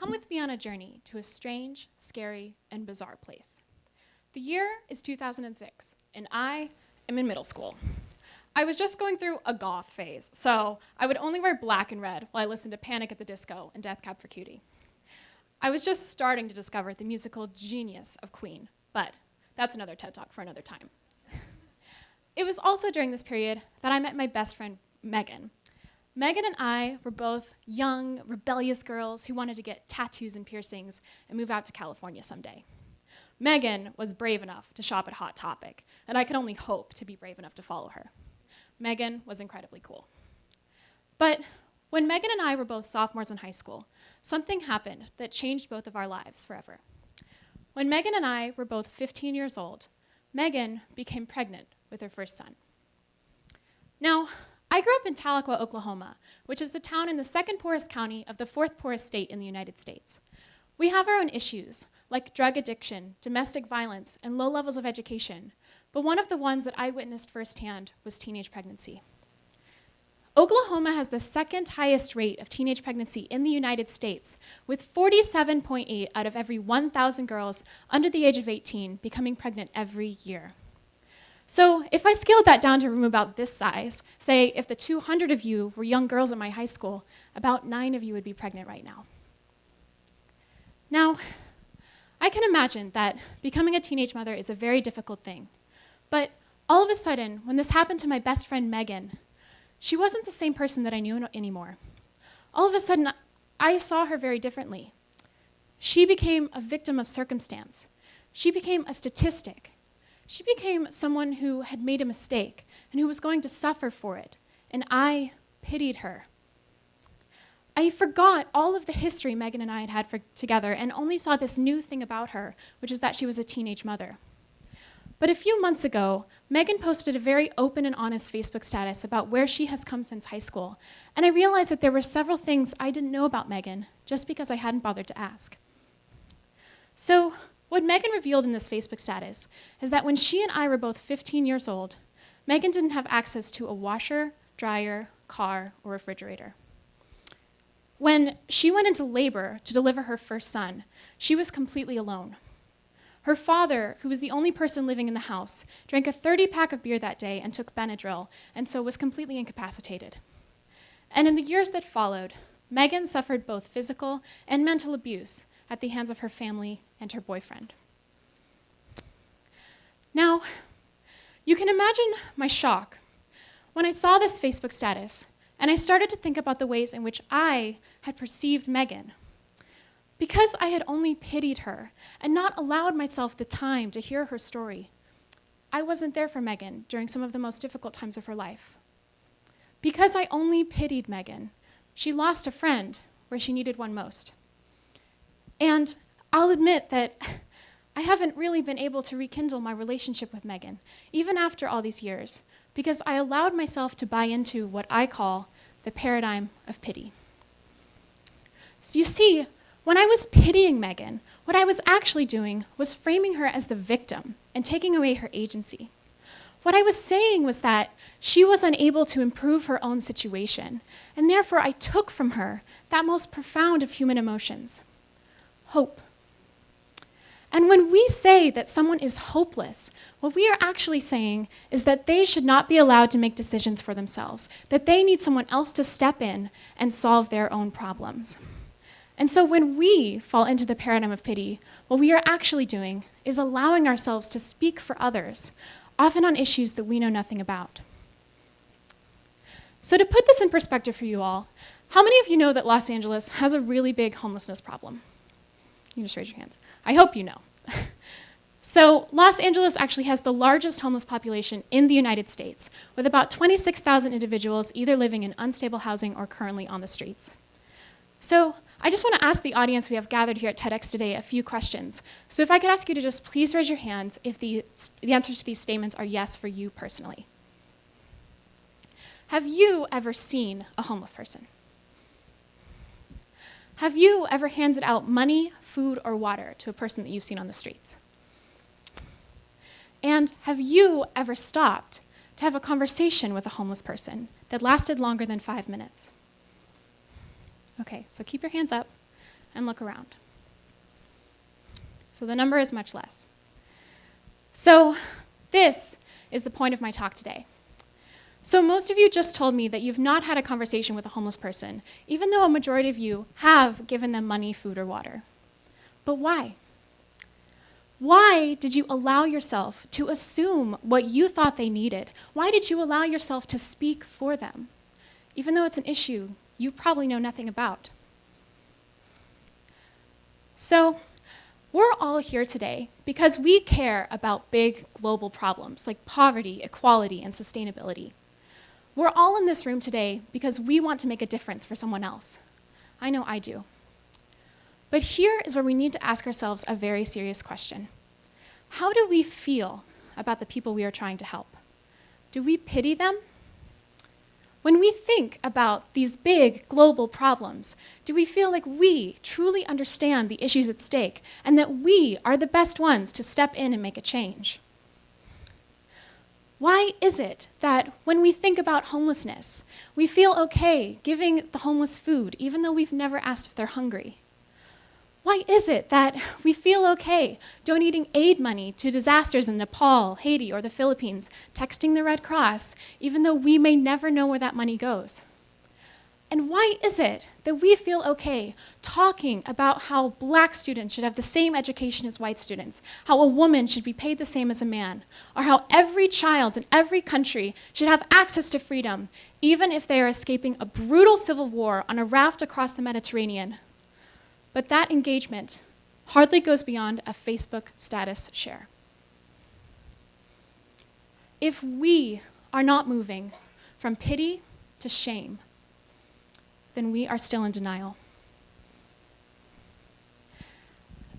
come with me on a journey to a strange, scary, and bizarre place. The year is 2006, and I am in middle school. I was just going through a goth phase, so I would only wear black and red while I listened to Panic at the Disco and Death Cab for Cutie. I was just starting to discover the musical genius of Queen, but that's another TED Talk for another time. It was also during this period that I met my best friend, Megan. Megan and I were both young, rebellious girls who wanted to get tattoos and piercings and move out to California someday. Megan was brave enough to shop at Hot Topic, and I could only hope to be brave enough to follow her. Megan was incredibly cool. But when Megan and I were both sophomores in high school, something happened that changed both of our lives forever. When Megan and I were both 15 years old, Megan became pregnant with her first son. Now, I grew up in Tahlequah, Oklahoma, which is a town in the second poorest county of the fourth poorest state in the United States. We have our own issues, like drug addiction, domestic violence, and low levels of education, but one of the ones that I witnessed firsthand was teenage pregnancy. Oklahoma has the second highest rate of teenage pregnancy in the United States, with 47.8 out of every 1,000 girls under the age of 18 becoming pregnant every year. So if I scaled that down to a room about this size, say if the 200 of you were young girls at my high school, about 9 of you would be pregnant right now. Now, I can imagine that becoming a teenage mother is a very difficult thing. But all of a sudden, when this happened to my best friend Megan, she wasn't the same person that I knew anymore. All of a sudden, I saw her very differently. She became a victim of circumstance. She became a statistic. She became someone who had made a mistake and who was going to suffer for it, and I pitied her. I forgot all of the history Megan and I had had together and only saw this new thing about her, which is that she was a teenage mother. But a few months ago, Megan posted a very open and honest Facebook status about where she has come since high school, and I realized that there were several things I didn't know about Megan just because I hadn't bothered to ask. So, what Megan revealed in this Facebook status is that when she and I were both 15 years old, Megan didn't have access to a washer, dryer, car, or refrigerator. When she went into labor to deliver her first son, she was completely alone. Her father, who was the only person living in the house, drank a 30-pack of beer that day and took Benadryl, and so was completely incapacitated. And in the years that followed, Megan suffered both physical and mental abuse at the hands of her family and her boyfriend. Now, you can imagine my shock when I saw this Facebook status, and I started to think about the ways in which I had perceived Megan. Because I had only pitied her and not allowed myself the time to hear her story, I wasn't there for Megan during some of the most difficult times of her life. Because I only pitied Megan, she lost a friend where she needed one most. And I'll admit that I haven't really been able to rekindle my relationship with Megan, even after all these years, because I allowed myself to buy into what I call the paradigm of pity. So you see, when I was pitying Megan, what I was actually doing was framing her as the victim and taking away her agency. What I was saying was that she was unable to improve her own situation, and therefore I took from her that most profound of human emotions, hope. And when we say that someone is hopeless, what we are actually saying is that they should not be allowed to make decisions for themselves, that they need someone else to step in and solve their own problems. And so when we fall into the paradigm of pity, what we are actually doing is allowing ourselves to speak for others, often on issues that we know nothing about. So to put this in perspective for you all, how many of you know that Los Angeles has a really big homelessness problem? You can just raise your hands. I hope you know. So Los Angeles actually has the largest homeless population in the United States, with about 26,000 individuals either living in unstable housing or currently on the streets. So I just want to ask the audience we have gathered here at TEDx today a few questions. So if I could ask you to just please raise your hands if the answers to these statements are yes for you personally. Have you ever seen a homeless person? Have you ever handed out money, food, or water to a person that you've seen on the streets? And have you ever stopped to have a conversation with a homeless person that lasted longer than 5 minutes? Okay, so keep your hands up. and look around. So the number is much less. So this is the point of my talk today. So most of you just told me that you've not had a conversation with a homeless person, even though a majority of you have given them money, food, or water. But why? Why did you allow yourself to assume what you thought they needed? Why did you allow yourself to speak for them, even though it's an issue you probably know nothing about? So we're all here today because we care about big global problems like poverty, equality, and sustainability. We're all in this room today because we want to make a difference for someone else. I know I do. But here is where we need to ask ourselves a very serious question. How do we feel about the people we are trying to help? Do we pity them? When we think about these big global problems, do we feel like we truly understand the issues at stake and that we are the best ones to step in and make a change? Why is it that when we think about homelessness, we feel okay giving the homeless food even though we've never asked if they're hungry? Why is it that we feel okay donating aid money to disasters in Nepal, Haiti, or the Philippines, texting the Red Cross, even though we may never know where that money goes? And why is it that we feel okay talking about how black students should have the same education as white students, how a woman should be paid the same as a man, or how every child in every country should have access to freedom, even if they are escaping a brutal civil war on a raft across the Mediterranean? But that engagement hardly goes beyond a Facebook status share. If we are not moving from pity to shame, then we are still in denial.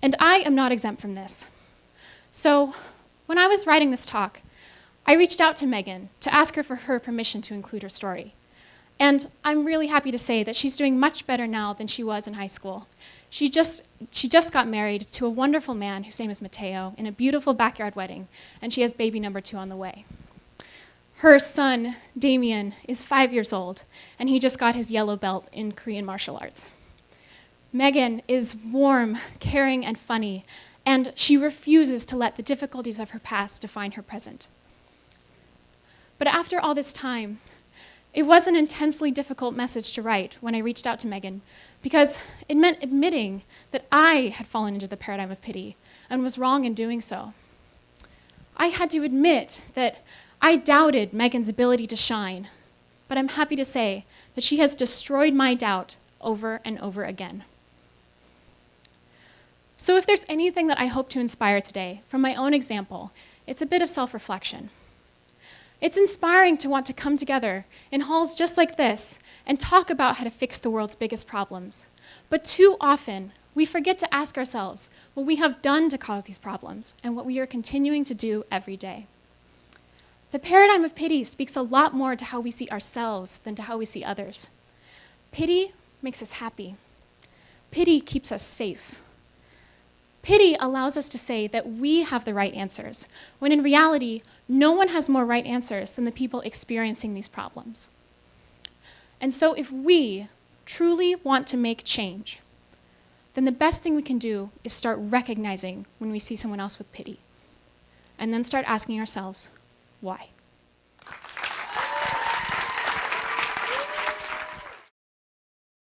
And I am not exempt from this. So when I was writing this talk, I reached out to Megan to ask her for her permission to include her story. And I'm really happy to say that she's doing much better now than she was in high school. She just got married to a wonderful man whose name is Mateo in a beautiful backyard wedding, and she has baby number 2 on the way. Her son, Damien, is 5 years old, and he just got his yellow belt in Korean martial arts. Megan is warm, caring, and funny, and she refuses to let the difficulties of her past define her present. But after all this time, it was an intensely difficult message to write when I reached out to Megan, because it meant admitting that I had fallen into the paradigm of pity and was wrong in doing so. I had to admit that I doubted Megan's ability to shine, but I'm happy to say that she has destroyed my doubt over and over again. So if there's anything that I hope to inspire today from my own example, it's a bit of self-reflection. It's inspiring to want to come together in halls just like this and talk about how to fix the world's biggest problems. But too often, we forget to ask ourselves what we have done to cause these problems and what we are continuing to do every day. The paradigm of pity speaks a lot more to how we see ourselves than to how we see others. Pity makes us happy. Pity keeps us safe. Pity allows us to say that we have the right answers, when in reality, no one has more right answers than the people experiencing these problems. And so if we truly want to make change, then the best thing we can do is start recognizing when we see someone else with pity, and then start asking ourselves, why?